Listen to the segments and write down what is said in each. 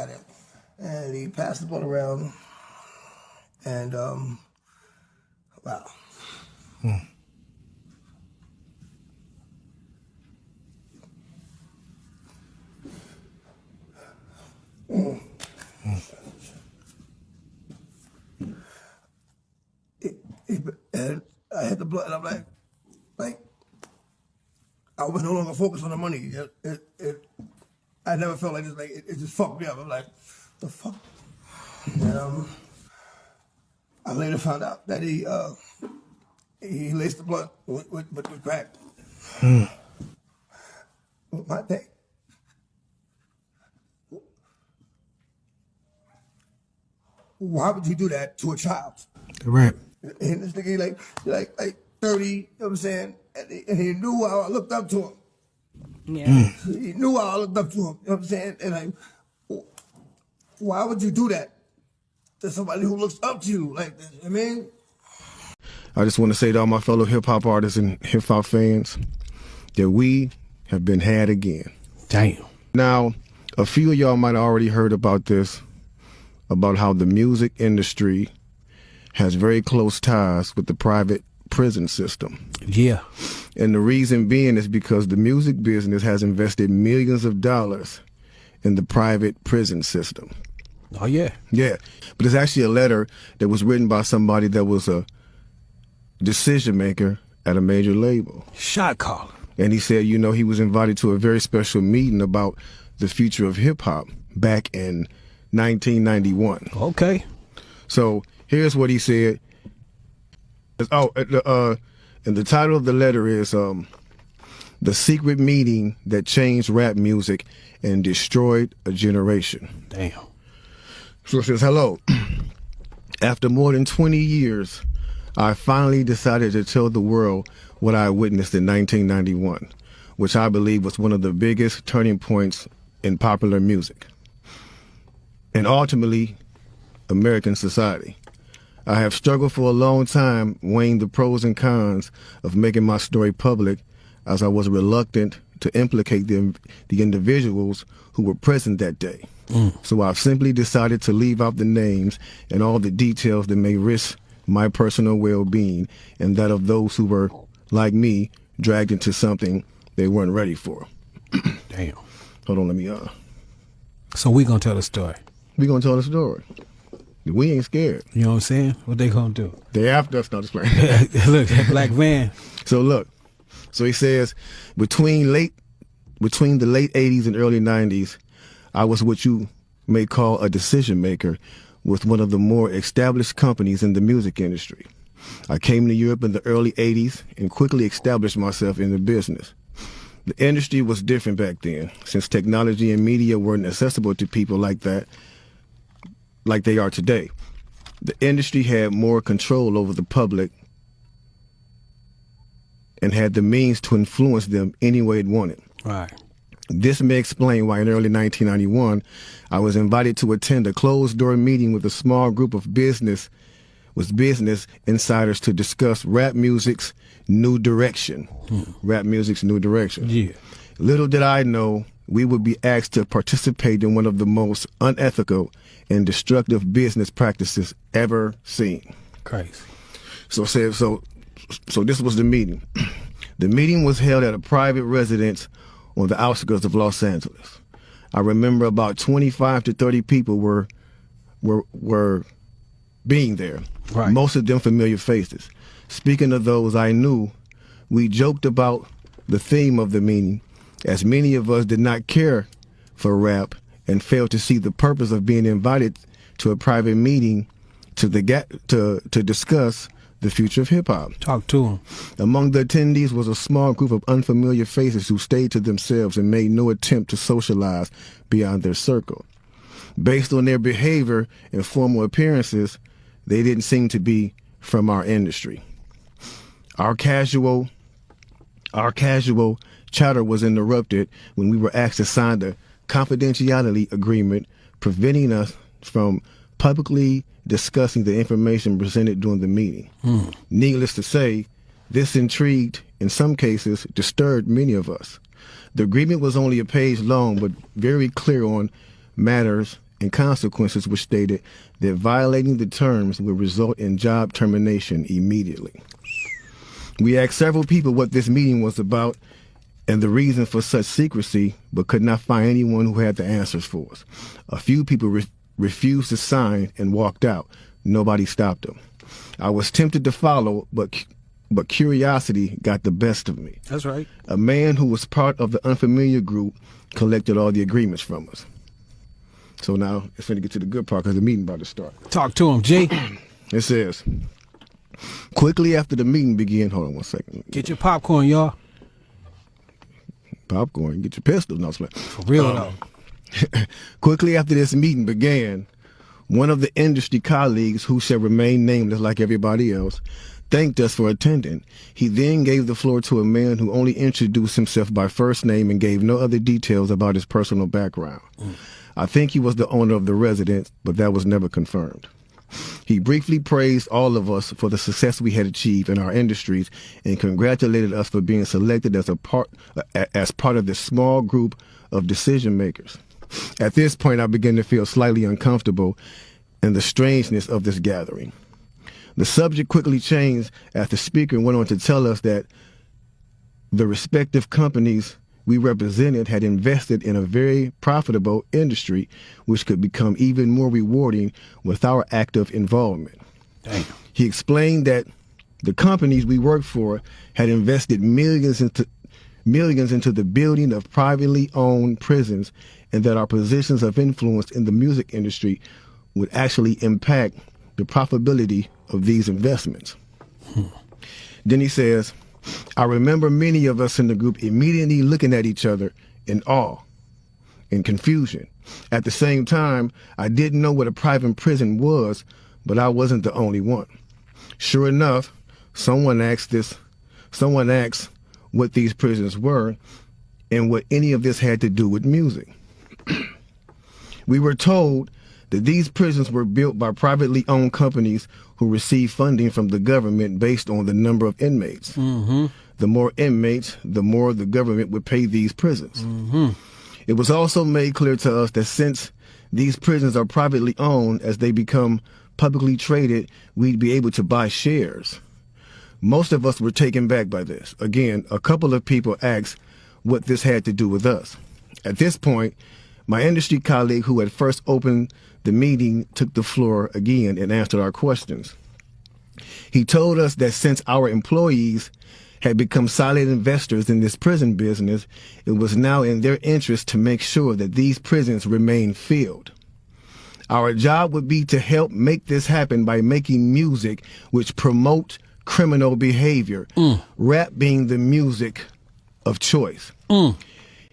got it. And he passed the ball around. And, wow. And I had the blood, and I'm like, I was no longer focused on the money. I never felt like this. Like it just fucked me up. I'm like, the fuck. And I later found out that he laced the blood with crack. My thing. Why would you do that to a child? Right. And this nigga like 30, you know what I'm saying? And he knew how I looked up to him. Yeah. He knew how I looked up to him, you know what I'm saying? And like, why would you do that to somebody who looks up to you like that? I mean, I just want to say to all my fellow hip hop artists and hip hop fans that we have been had again. Damn. Now, a few of y'all might have already heard about this, about how the music industry has very close ties with the private prison system. Yeah. And the reason being is because the music business has invested millions of dollars in the private prison system. Oh, yeah. Yeah. But it's actually a letter that was written by somebody that was a decision maker at a major label. Shot caller. And he said, you know, he was invited to a very special meeting about the future of hip hop back in 1991. Okay. So here's what he said. Oh, and the title of the letter is The Secret Meeting That Changed Rap Music and Destroyed a Generation. Damn. So it says, hello. After more than 20 years, I finally decided to tell the world what I witnessed in 1991, which I believe was one of the biggest turning points in popular music and ultimately American society. I have struggled for a long time weighing the pros and cons of making my story public, as I was reluctant to implicate the individuals who were present that day. So I've simply decided to leave out the names and all the details that may risk my personal well-being and that of those who were, like me, dragged into something they weren't ready for. Damn. Hold on, let me So we gonna tell the story. We gonna tell the story. We ain't scared. You know what I'm saying? What they gonna do? They after us, not just playing. Look, that black van. So look, so he says, between the late 80s and early 90s, I was what you may call a decision maker with one of the more established companies in the music industry. I came to Europe in the early 80s and quickly established myself in the business. The industry was different back then, since technology and media weren't accessible to people like that, like they are today. The industry had more control over the public and had the means to influence them any way it wanted. Right. This may explain why in early 1991, I was invited to attend a closed-door meeting with a small group of business insiders to discuss rap music's new direction. Rap music's new direction. Yeah. Little did I know we would be asked to participate in one of the most unethical and destructive business practices ever seen. Crazy. So this was the meeting. The meeting was held at a private residence on the outskirts of Los Angeles. I remember about 25 to 30 people were being there. Right. Most of them familiar faces. Speaking of those I knew, we joked about the theme of the meeting, as many of us did not care for rap and failed to see the purpose of being invited to a private meeting to discuss the future of hip-hop. Talk to him. Among the attendees was a small group of unfamiliar faces who stayed to themselves and made no attempt to socialize beyond their circle. Based on their behavior and formal appearances, they didn't seem to be from our industry. Our casual chatter was interrupted when we were asked to sign the confidentiality agreement, preventing us from publicly discussing the information presented during the meeting. Needless to say, this intrigued, in some cases, disturbed many of us. The agreement was only a page long, but very clear on matters and consequences were stated that violating the terms would result in job termination immediately. We asked several people what this meeting was about and the reason for such secrecy, but could not find anyone who had the answers for us. A few people refused to sign and walked out. Nobody stopped them. I was tempted to follow, but curiosity got the best of me. That's right. A man who was part of the unfamiliar group collected all the agreements from us. So now it's going to get to the good part because the meeting about to start. Talk to him, G. It says, quickly after the meeting began, hold on one second. Get your popcorn, y'all. Popcorn, get your pistols. No, For real, though. Quickly after this meeting began, one of the industry colleagues, who shall remain nameless like everybody else, thanked us for attending. He then gave the floor to a man who only introduced himself by first name and gave no other details about his personal background. I think he was the owner of the residence, but that was never confirmed. He briefly praised all of us for the success we had achieved in our industries and congratulated us for being selected as part of this small group of decision makers. At this point, I began to feel slightly uncomfortable in the strangeness of this gathering. The subject quickly changed as the speaker went on to tell us that the respective companies we represented had invested in a very profitable industry, which could become even more rewarding with our active involvement. Damn. He explained that the companies we worked for had invested millions into the building of privately owned prisons, and that our positions of influence in the music industry would actually impact the profitability of these investments. Then he says, I remember many of us in the group immediately looking at each other in awe and confusion. At the same time, I didn't know what a private prison was, but I wasn't the only one. Sure enough, someone asked what these prisons were and what any of this had to do with music. We were told that these prisons were built by privately owned companies who received funding from the government based on the number of inmates. Mm-hmm. The more inmates, the more the government would pay these prisons. Mm-hmm. It was also made clear to us that since these prisons are privately owned, as they become publicly traded, we'd be able to buy shares. Most of us were taken back by this. Again, a couple of people asked what this had to do with us. At this point, my industry colleague who had first opened the meeting took the floor again and answered our questions. He told us that since our employees had become silent investors in this prison business, it was now in their interest to make sure that these prisons remain filled. Our job would be to help make this happen by making music which promote criminal behavior, rap being the music of choice.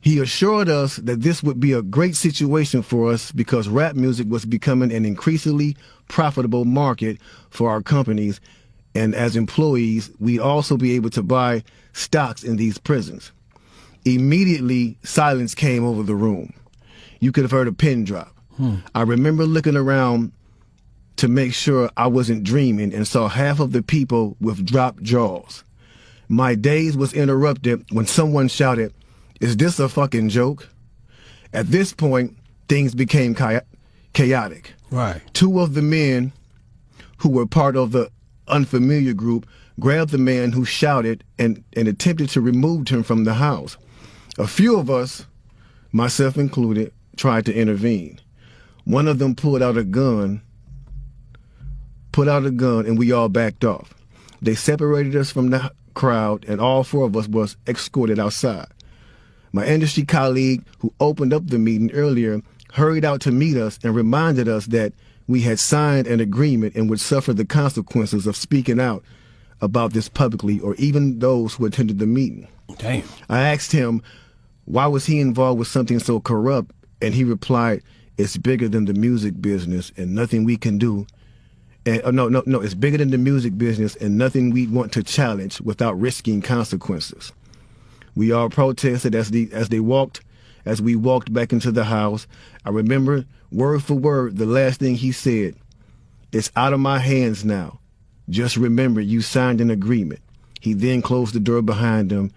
He assured us that this would be a great situation for us because rap music was becoming an increasingly profitable market for our companies, and as employees, we'd also be able to buy stocks in these prisons. Immediately, silence came over the room. You could have heard a pin drop. I remember looking around to make sure I wasn't dreaming and saw half of the people with dropped jaws. My daze was interrupted when someone shouted, "Is this a fucking joke?" At this point, things became chaotic. Right. Two of the men who were part of the unfamiliar group grabbed the man who shouted and attempted to remove him from the house. A few of us, myself included, tried to intervene. One of them pulled out a gun, and we all backed off. They separated us from the crowd, and all four of us was escorted outside. My industry colleague who opened up the meeting earlier hurried out to meet us and reminded us that we had signed an agreement and would suffer the consequences of speaking out about this publicly, or even those who attended the meeting. Damn. I asked him, why was he involved with something so corrupt? And he replied, it's bigger than the music business and nothing we can do. And no, it's bigger than the music business and nothing we want to challenge without risking consequences. We all protested as we walked back into the house. I remember word for word the last thing he said. It's out of my hands now. Just remember you signed an agreement. He then closed the door behind him.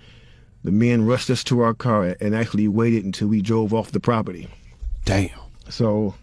The men rushed us to our car and actually waited until we drove off the property. Damn. So